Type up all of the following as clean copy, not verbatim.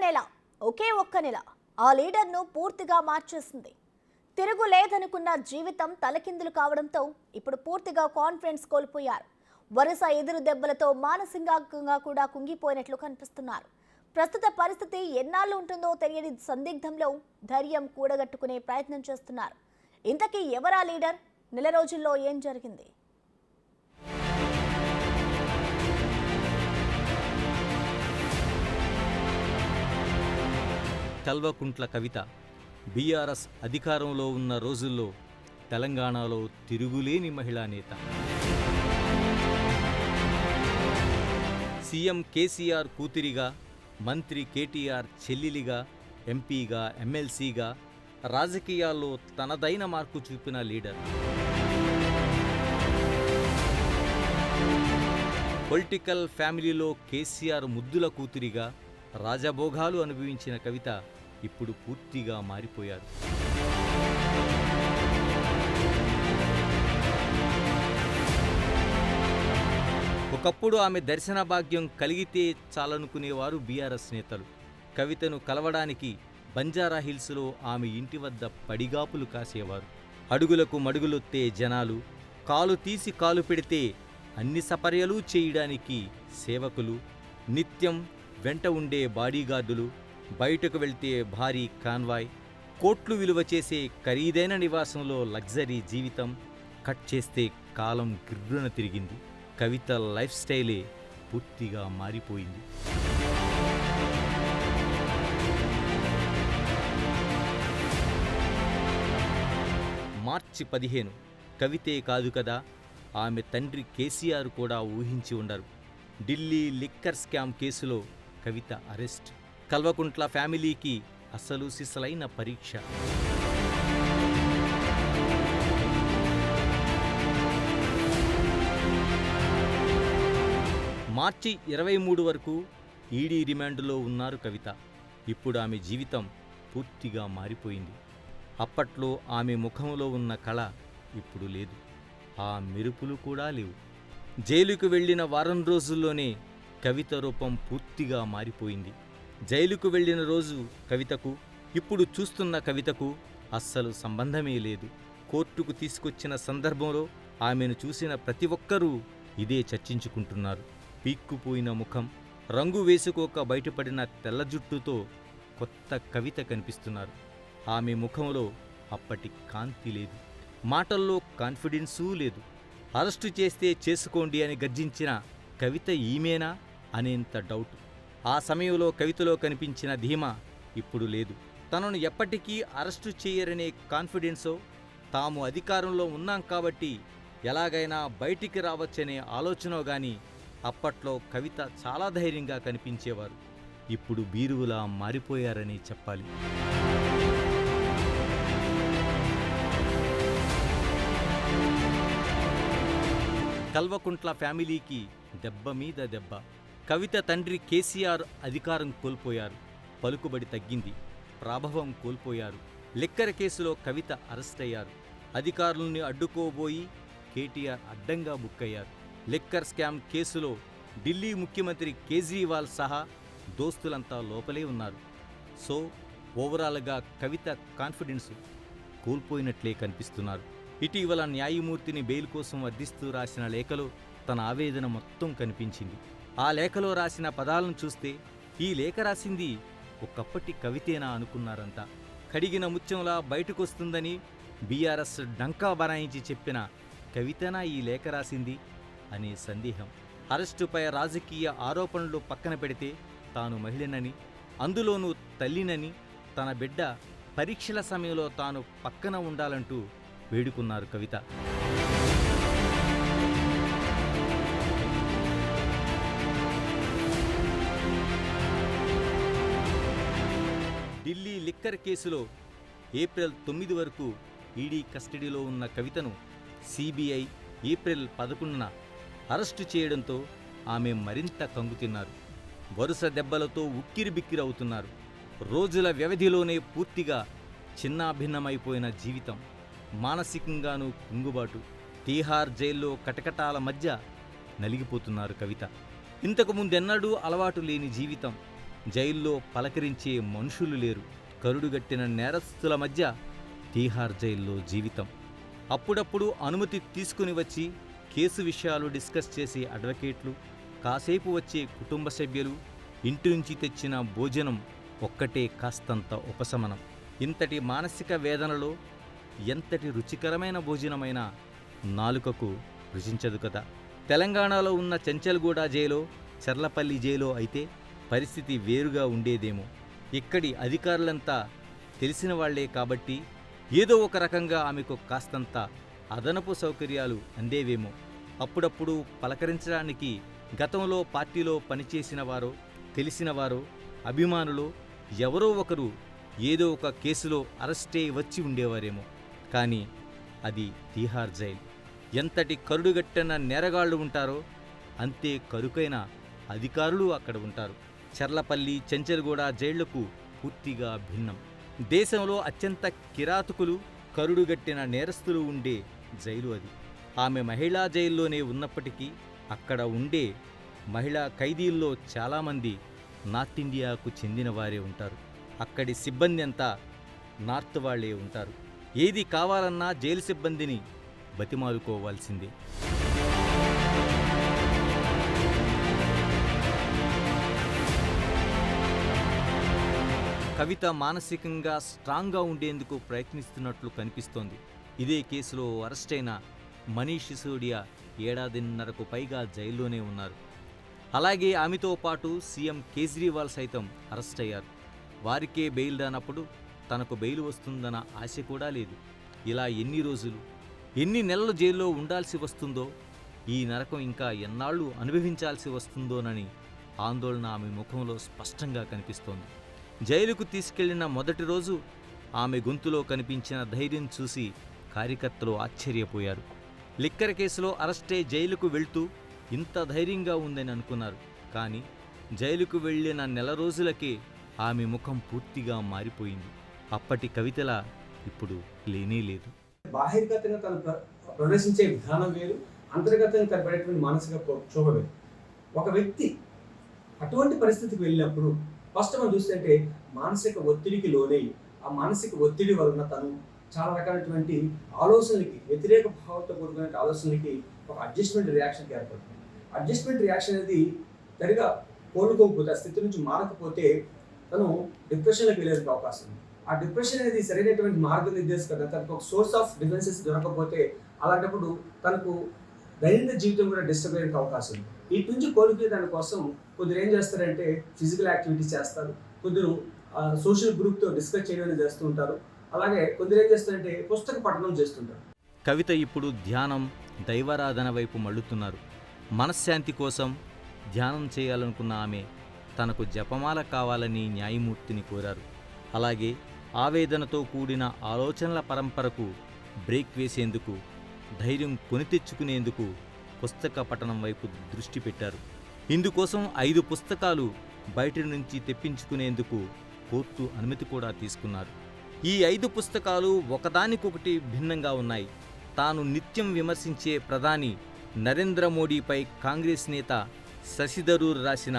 నెల, ఒకే ఒక్క నెల ఆ లీడర్ను పూర్తిగా మార్చేసింది. తిరుగు లేదనుకున్న జీవితం తలకిందులు కావడంతో ఇప్పుడు పూర్తిగా కాన్ఫిడెన్స్ కోల్పోయారు. వరుస ఎదురు దెబ్బలతో మానసికంగా కూడా కుంగిపోయినట్లు కనిపిస్తున్నారు. ప్రస్తుత పరిస్థితి ఎన్నాళ్ళు ఉంటుందో తెలియని సందిగ్ధంలో ధైర్యం కూడగట్టుకునే ప్రయత్నం చేస్తున్నారు. ఇంతకీ ఎవరా లీడర్? నెల రోజుల్లో ఏం జరిగింది? కల్వకుంట్ల కవిత బీఆర్ఎస్ అధికారంలో ఉన్న రోజుల్లో తెలంగాణలో తిరుగులేని మహిళా నేత. సీఎం కేసీఆర్ కూతురిగా, మంత్రి కేటీఆర్ చెల్లెలిగా, ఎంపీగా, ఎమ్మెల్సీగా రాజకీయాల్లో తనదైన మార్కు చూపిన లీడర్. పొలిటికల్ ఫ్యామిలీలో కేసీఆర్ ముద్దుల కూతురిగా రాజభోగాలు అనుభవించిన కవిత ఇప్పుడు పూర్తిగా మారిపోయారు. ఒకప్పుడు ఆమె దర్శన భాగ్యం కలిగితే చాలనుకునేవారు బీఆర్ఎస్ నేతలు. కవితను కలవడానికి బంజారా హిల్స్లో ఆమె ఇంటి వద్ద పడిగాపులు కాసేవారు. అడుగులకు మడుగులొత్తే జనాలు, కాలు తీసి కాలు పెడితే అన్ని సపర్యలు చేయడానికి సేవకులు, నిత్యం వెంట ఉండే బాడీగార్డులు, బయటకు వెళ్తే భారీ కాన్వాయ్, కోట్లు విలువ చేసే ఖరీదైన నివాసంలో లగ్జరీ జీవితం. కట్ చేస్తే కాలం గిర్రున తిరిగింది. కవిత లైఫ్ స్టైలే పూర్తిగా మారిపోయింది. మార్చి 15 కవితే కాదు కదా, ఆమె తండ్రి కేసీఆర్ కూడా ఊహించి ఉండరు. ఢిల్లీ లిక్కర్ స్కామ్ కేసులో కవిత అరెస్ట్. కల్వకుంట్ల ఫ్యామిలీకి అసలు సిసలైన పరీక్ష. మార్చి 23 వరకు ఈడీ రిమాండ్లో ఉన్నారు కవిత. ఇప్పుడు ఆమె జీవితం పూర్తిగా మారిపోయింది. అప్పట్లో ఆమె ముఖంలో ఉన్న కళ ఇప్పుడు లేదు. ఆ మెరుపులు కూడా లేవు. జైలుకు వెళ్లిన వారం రోజుల్లోనే కవిత రూపం పూర్తిగా మారిపోయింది. జైలుకు వెళ్లిన రోజు కవితకు, ఇప్పుడు చూస్తున్న కవితకు అస్సలు సంబంధమే లేదు. కోర్టుకు తీసుకొచ్చిన సందర్భంలో ఆమెను చూసిన ప్రతి ఒక్కరూ ఇదే చర్చించుకుంటున్నారు. పీక్కుపోయిన ముఖం, రంగు వేసుకోక బయటపడిన తెల్ల జుట్టుతో కొత్త కవిత కనిపిస్తున్నారు. ఆమె ముఖంలో అప్పటి కాంతి లేదు. మాటల్లో కాన్ఫిడెన్సూ లేదు. అరెస్టు చేస్తే చేసుకోండి అని గర్జించిన కవిత ఈమెనా అనేంత డౌట్. ఆ సమయంలో కవితలో కనిపించిన ధీమా ఇప్పుడు లేదు. తనను ఎప్పటికీ అరెస్టు చేయరనే కాన్ఫిడెన్సో, తాము అధికారంలో ఉన్నాం కాబట్టి ఎలాగైనా బయటికి రావచ్చనే ఆలోచనో గాని అప్పట్లో కవిత చాలా ధైర్యంగా కనిపించేవారు. ఇప్పుడు బీరువులా మారిపోయారని చెప్పాలి. కల్వకుంట్ల ఫ్యామిలీకి దెబ్బ మీద దెబ్బ. కవిత తండ్రి కేసీఆర్ అధికారం కోల్పోయారు. పలుకుబడి తగ్గింది. ప్రాభవం కోల్పోయారు. లిక్కర్ కేసులో కవిత అరెస్ట్ అయ్యారు. అధికారుల్ని అడ్డుకోబోయి కేటీఆర్ అడ్డంగా బుక్కయ్యారు. లిక్కర్ స్కామ్ కేసులో ఢిల్లీ ముఖ్యమంత్రి కేజ్రీవాల్ సహా దోస్తులంతా లోపలే ఉన్నారు. సో ఓవరాల్గా కవిత కాన్ఫిడెన్స్ కోల్పోయినట్లే కనిపిస్తున్నారు. ఇటీవల న్యాయమూర్తిని బెయిల్ కోసం అర్థిస్తూ రాసిన లేఖలో తన ఆవేదన మొత్తం కనిపించింది. ఆ లేఖలో రాసిన పదాలను చూస్తే ఈ లేఖ రాసింది ఒకప్పటి కవితేనా అనుకున్నారంతా. కడిగిన ముత్యంలా బయటకొస్తుందని బీఆర్ఎస్ డంకా బనాయించి చెప్పిన కవితేనా ఈ లేఖ రాసింది అనే సందేహం. అరెస్టుపై రాజకీయ ఆరోపణలు పక్కన పెడితే తాను మహిళనని, అందులోనూ తల్లినని, తన బిడ్డ పరీక్షల సమయంలో తాను పక్కన ఉండాలంటూ వేడుకున్నారు కవిత. ఢిల్లీ లిక్కర్ కేసులో ఏప్రిల్ 9 వరకు ఈడీ కస్టడీలో ఉన్న కవితను సిబిఐ ఏప్రిల్ 11న అరెస్టు చేయడంతో ఆమె మరింత కంగుతిన్నారు. వరుస దెబ్బలతో ఉక్కిరిబిక్కిరవుతున్నారు. రోజుల వ్యవధిలోనే పూర్తిగా చిన్నాభిన్నమైపోయిన జీవితం. మానసికంగానూ కుంగుబాటు. తీహార్ జైల్లో కటకటాల మధ్య నలిగిపోతున్నారు కవిత. ఇంతకు ముందెన్నడూ అలవాటు లేని జీవితం. జైల్లో పలకరించే మనుషులు లేరు. కరుడుగట్టిన నేరస్తుల మధ్య తీహార్ జైల్లో జీవితం. అప్పుడప్పుడు అనుమతి తీసుకుని వచ్చి కేసు విషయాలు డిస్కస్ చేసే అడ్వకేట్లు, కాసేపు వచ్చే కుటుంబ సభ్యులు, ఇంటి నుంచి తెచ్చిన భోజనం ఒక్కటే కాస్తంత ఉపశమనం. ఇంతటి మానసిక వేదనలో ఎంతటి రుచికరమైన భోజనమైనా నాలుకకు రుచించదు కదా. తెలంగాణలో ఉన్న చెంచల్గూడ జైలో, చర్లపల్లి జైలో అయితే పరిస్థితి వేరుగా ఉండేదేమో. ఇక్కడి అధికారులంతా తెలిసిన వాళ్లే కాబట్టి ఏదో ఒక రకంగా ఆమెకు కాస్తంత అదనపు సౌకర్యాలు అందేవేమో. అప్పుడప్పుడు పలకరించడానికి గతంలో పార్టీలో పనిచేసిన వారో, తెలిసినవారో, అభిమానులో ఎవరో ఒకరు ఏదో ఒక కేసులో అరెస్టే వచ్చి ఉండేవారేమో. కానీ అది తీహార్ జైలు. ఎంతటి కరుడుగట్టిన నేరగాళ్లు ఉంటారో అంతే కరుకైన అధికారులు అక్కడ ఉంటారు. చర్లపల్లి, చెంచల్గూడ జైళ్లకు పూర్తిగా భిన్నం. దేశంలో అత్యంత కిరాతకులు, కరుడుగట్టిన నేరస్తులు ఉండే జైలు అది. ఆమె మహిళా జైల్లోనే ఉన్నప్పటికీ అక్కడ ఉండే మహిళా ఖైదీల్లో చాలామంది నార్త్ ఇండియాకు చెందిన వారే ఉంటారు. అక్కడి సిబ్బంది అంతా నార్త్ వాళ్లే ఉంటారు. ఏది కావాలన్నా జైలు సిబ్బందిని బతిమాలుకోవాల్సిందే. కవిత మానసికంగా స్ట్రాంగ్గా ఉండేందుకు ప్రయత్నిస్తున్నట్లు కనిపిస్తోంది. ఇదే కేసులో అరెస్టైన మనీష్ సిసోడియా ఏడాదిన్నరకు పైగా జైల్లోనే ఉన్నారు. అలాగే ఆమెతో పాటు సీఎం కేజ్రీవాల్ సైతం అరెస్ట్ అయ్యారు. వారికే బెయిల్ రానప్పుడు తనకు బెయిల్ వస్తుందన్న ఆశ కూడా లేదు. ఇలా ఎన్ని రోజులు, ఎన్ని నెలలు జైల్లో ఉండాల్సి వస్తుందో, ఈ నరకం ఇంకా ఎన్నాళ్ళు అనుభవించాల్సి వస్తుందోనని ఆందోళన ఆమె ముఖంలో స్పష్టంగా కనిపిస్తోంది. జైలుకు తీసుకెళ్లిన మొదటి రోజు ఆమె గొంతులో కనిపించిన ధైర్యం చూసి కార్యకర్తలు ఆశ్చర్యపోయారు. లిక్కర్ కేసులో అరెస్టై జైలుకు వెళ్తూ ఇంత ధైర్యంగా ఉందని అనుకున్నారు. కానీ జైలుకు వెళ్లిన నెల రోజులకే ఆమె ముఖం పూర్తిగా మారిపోయింది. అప్పటి కవితలా ఇప్పుడు లేనేలేదు. బాహిర్గతంగా తను ప్రదర్శించే విధానం వేరు, అంతర్గతంగా తను పడేటువంటి మానసిక క్షోభ వేరు. ఒక వ్యక్తి అటువంటి పరిస్థితికి వెళ్ళినప్పుడు ఫస్ట్ మనం చూస్తుంటే మానసిక ఒత్తిడికి లోనై, ఆ మానసిక ఒత్తిడి వలన తను చాలా రకాలైనటువంటి ఆలోచనలకి, వ్యతిరేక భావంతో కూడుకునే ఆలోచనలకి ఒక అడ్జస్ట్మెంట్ రియాక్షన్కి ఏర్పడుతుంది. అడ్జస్ట్మెంట్ రియాక్షన్ అనేది సరిగా కోలుకోకపోతే, ఆ స్థితి నుంచి మారకపోతే తను డిప్రెషన్లోకి వెళ్ళేందుకు అవకాశం ఉంది. ఆ డిప్రెషన్ అనేది సరైనటువంటి మార్గనిర్దేశం, తనకు ఒక సోర్స్ ఆఫ్ డిఫెన్సెస్ దొరకకపోతే అలాంటప్పుడు తనకు దైనందిన జీవితం కూడా డిస్టర్బ్ అయ్యేందుకు అవకాశం ఉంది. వీటి నుంచి కోలుకునే దానికోసం కొందరు ఏం చేస్తారంటే ఫిజికల్ యాక్టివిటీస్ చేస్తారు, కొందరు సోషల్ గ్రూప్తో డిస్కస్ చేయడం చేస్తూ ఉంటారు. అలాగే కొందరు ఏం చేస్తారంటే పుస్తక పఠనం చేస్తుంటారు. కవిత ఇప్పుడు ధ్యానం, దైవారాధన వైపు మళ్ళుతున్నారు. మనశ్శాంతి కోసం ధ్యానం చేయాలనుకున్న ఆమె తనకు జపమాల కావాలని న్యాయమూర్తిని కోరారు. అలాగే ఆవేదనతో కూడిన ఆలోచనల పరంపరకు బ్రేక్ వేసేందుకు, ధైర్యం కొని తెచ్చుకునేందుకు పుస్తక పఠనం వైపు దృష్టి పెట్టారు. ఇందుకోసం 5 పుస్తకాలు బయట నుంచి తెప్పించుకునేందుకు కోర్టు అనుమతి కూడా తీసుకున్నారు. ఈ 5 పుస్తకాలు ఒకదానికొకటి భిన్నంగా ఉన్నాయి. తాను నిత్యం విమర్శించే ప్రధాని నరేంద్ర మోడీపై కాంగ్రెస్ నేత శశి థరూర్ రాసిన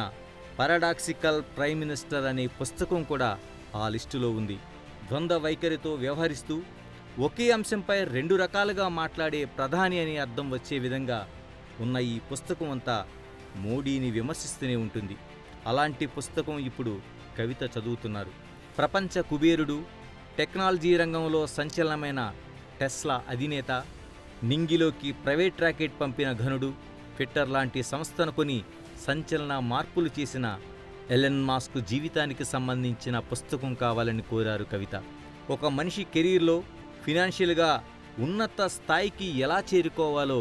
పారాడాక్సికల్ ప్రైమ్ మినిస్టర్ అనే పుస్తకం కూడా ఆ లిస్టులో ఉంది. ద్వంద్వ వైఖరితో వ్యవహరిస్తూ ఒకే అంశంపై 2 రకాలుగా మాట్లాడే ప్రధాని అనే అర్థం వచ్చే విధంగా ఉన్న ఈ పుస్తకం అంతా మోడీని విమర్శిస్తూనే ఉంటుంది. అలాంటి పుస్తకం ఇప్పుడు కవిత చదువుతున్నారు. ప్రపంచ కుబేరుడు, టెక్నాలజీ రంగంలో సంచలనమైన టెస్లా అధినేత, నింగిలోకి ప్రైవేట్ రాకెట్ పంపిన ఘనుడు, ట్విట్టర్ లాంటి సంస్థను కొని సంచలన మార్పులు చేసిన ఎలన్ మాస్క్ జీవితానికి సంబంధించిన పుస్తకం కావాలని కోరారు కవిత. ఒక మనిషి కెరీర్లో ఫినాన్షియల్గా ఉన్నత స్థాయికి ఎలా చేరుకోవాలో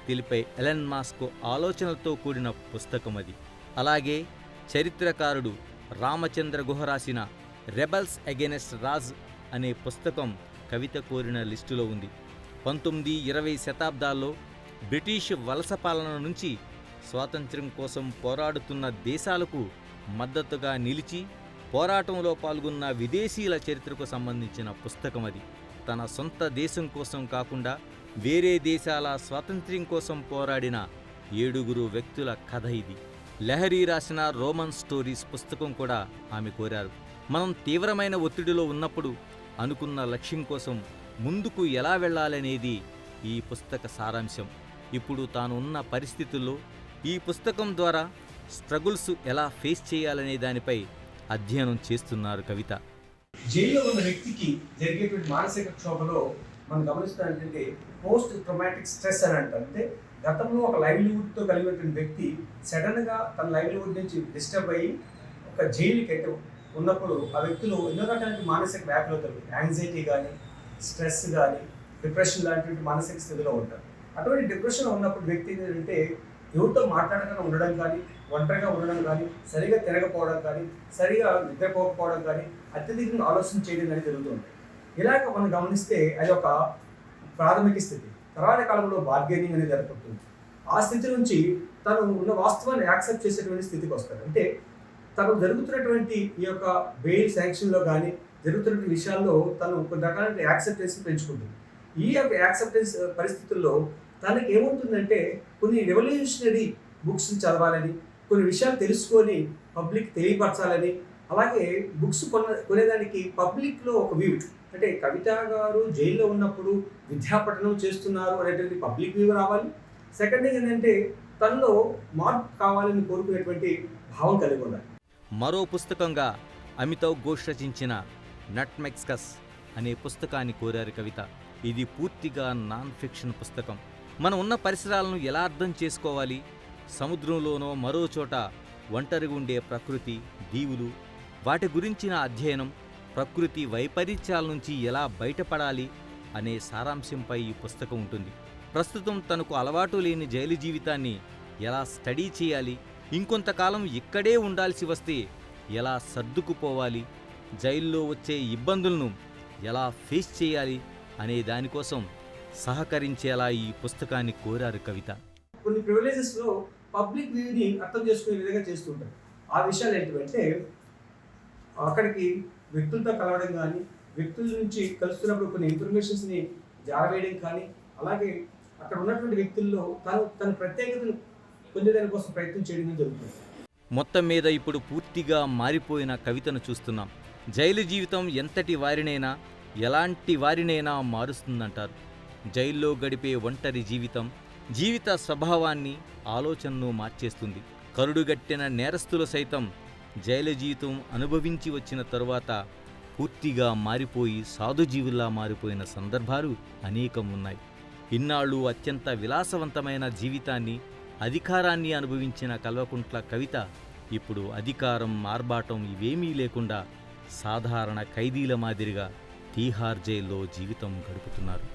తెలిపే ఎలన్ మాస్క్ ఆలోచనలతో కూడిన పుస్తకం అది. అలాగే చరిత్రకారుడు రామచంద్ర గుహ రాసిన రెబల్స్ అగెనెస్ట్ రాజ్ అనే పుస్తకం కవిత కోరిన లిస్టులో ఉంది. 19-20 శతాబ్దాల్లో బ్రిటిష్ వలస పాలన నుంచి స్వాతంత్ర్యం కోసం పోరాడుతున్న దేశాలకు మద్దతుగా నిలిచి పోరాటంలో పాల్గొన్న విదేశీయుల చరిత్రకు సంబంధించిన పుస్తకం అది. తన సొంత దేశం కోసం కాకుండా వేరే దేశాల స్వాతంత్ర్యం కోసం పోరాడిన 7 వ్యక్తుల కథ ఇది. లహరి రాసిన రోమన్ స్టోరీస్ పుస్తకం కూడా ఆమె కోరారు. మనం తీవ్రమైన ఒత్తిడిలో ఉన్నప్పుడు అనుకున్న లక్ష్యం కోసం ముందుకు ఎలా వెళ్ళాలనేది ఈ పుస్తక సారాంశం. ఇప్పుడు తాను ఉన్న పరిస్థితుల్లో ఈ పుస్తకం ద్వారా స్ట్రగుల్స్ ఎలా ఫేస్ చేయాలనే దానిపై అధ్యయనం చేస్తున్నారు కవిత. జైల్లో ఉన్న వ్యక్తికి జరిగేటువంటి మానసిక క్షోభలో మనం గమనిస్తున్న ఏంటంటే పోస్ట్ ట్రామాటిక్ స్ట్రెస్ అని అంటారు. అంటే గతంలో ఒక లైవ్లీహుడ్తో కలిగినటువంటి వ్యక్తి సడన్గా తన లైవ్లీహుడ్ నుంచి డిస్టర్బ్ అయ్యి ఒక జైలుకి ఉన్నప్పుడు ఆ వ్యక్తులు ఎన్నో రకాల మానసిక వ్యాధులు కలుగుతాయి. యాంగ్జైటీ కానీ, స్ట్రెస్ కానీ, డిప్రెషన్ లాంటి మానసిక స్థితిలో ఉంటారు. అటువంటి డిప్రెషన్ ఉన్నప్పుడు వ్యక్తి ఏంటంటే ఎవరితో మాట్లాడకుండా ఉండడం కానీ, ఒంటరిగా ఉండడం కానీ, సరిగా తిరగకపోవడం కానీ, సరిగా నిద్రపోకపోవడం కానీ, అత్యధికంగా ఆలోచన చేయడం కానీ జరుగుతుంది. ఇలాగ మనం గమనిస్తే అది ఒక ప్రాథమిక స్థితి. తర్వాత కాలంలో బార్గెనింగ్ అనేది ఏర్పడుతుంది. ఆ స్థితి నుంచి తను ఉన్న వాస్తవాన్ని యాక్సెప్ట్ చేసేటువంటి స్థితికి వస్తాడు. అంటే తను జరుగుతున్నటువంటి ఈ యొక్క బెయిల్ శాంక్షన్లో కానీ జరుగుతున్న విషయాల్లో తను కొన్ని రకాల యాక్సెప్టెన్స్ పెంచుకుంటుంది. ఈ యొక్క యాక్సెప్టెన్స్ పరిస్థితుల్లో తనకి ఏమవుతుందంటే కొన్ని రెవల్యూషనరీ బుక్స్ చదవాలని, కొన్ని విషయాలు తెలుసుకొని పబ్లిక్ తెలియపరచాలని, అలాగే బుక్స్ కొనేదానికి పబ్లిక్లో ఒక వ్యూ, అంటే కవిత గారు జైల్లో ఉన్నప్పుడు విద్యాపఠనం చేస్తున్నారు అనేటువంటి పబ్లిక్ వ్యూ రావాలి. సెకండ్ ఏంటంటే తనలో మార్పు కావాలని కోరుకునేటువంటి భావం కలిగి ఉండాలి. మరో పుస్తకంగా అమితావ్ ఘోష్ రచించిన నట్మెక్స్కస్ అనే పుస్తకాన్ని కోరారు కవిత. ఇది పూర్తిగా నాన్ ఫిక్షన్ పుస్తకం. మనం ఉన్న పరిసరాలను ఎలా అర్థం చేసుకోవాలి, సముద్రంలోనో మరో చోట ఒంటరిగా ఉండే ప్రకృతి, దీవులు, వాటి గురించిన అధ్యయనం, ప్రకృతి వైపరీత్యాల నుంచి ఎలా బయటపడాలి అనే సారాంశంపై ఈ పుస్తకం ఉంటుంది. ప్రస్తుతం తనకు అలవాటు లేని జైలు జీవితాన్ని ఎలా స్టడీ చేయాలి, ఇంకొంతకాలం ఇక్కడే ఉండాల్సి వస్తే ఎలా సర్దుకుపోవాలి, జైల్లో వచ్చే ఇబ్బందులను ఎలా ఫేస్ చేయాలి అనే దానికోసం సహకరించేలా ఈ పుస్తకాన్ని కోరారు కవిత. కొన్ని ప్రివిలేజెస్లో పబ్లిక్ వ్యూని అర్థం చేసుకునే విధంగా చేస్తుంటారు. ఆ విషయాలు ఏంటంటే అక్కడికి వ్యక్తులతో కలవడం కానీ, వ్యక్తుల నుంచి కలుస్తున్నప్పుడు కొన్ని ఇన్ఫర్మేషన్స్ని జారవేయడం కానీ, అలాగే అక్కడ ఉన్నటువంటి వ్యక్తుల్లో తన ప్రత్యేకతను పొందేదాని కోసం ప్రయత్నం చేయడం జరుగుతుంది. మొత్తం మీద ఇప్పుడు పూర్తిగా మారిపోయిన కవితను చూస్తున్నాం. జైలు జీవితం ఎంతటి వారినైనా, ఎలాంటి వారినైనా మారుస్తుందంటారు. జైల్లో గడిపే ఒంటరి జీవిత స్వభావాన్ని, ఆలోచనను మార్చేస్తుంది. కరుడుగట్టిన నేరస్తులు సైతం జైలు జీవితం అనుభవించి వచ్చిన తరువాత పూర్తిగా మారిపోయి సాధుజీవుల్లా మారిపోయిన సందర్భాలు అనేకం ఉన్నాయి. ఇన్నాళ్ళు అత్యంత విలాసవంతమైన జీవితాన్ని, అధికారాన్ని అనుభవించిన కల్వకుంట్ల కవిత ఇప్పుడు అధికారం, ఆర్భాటం ఇవేమీ లేకుండా సాధారణ ఖైదీల మాదిరిగా తీహార్ జైల్లో జీవితం గడుపుతున్నారు.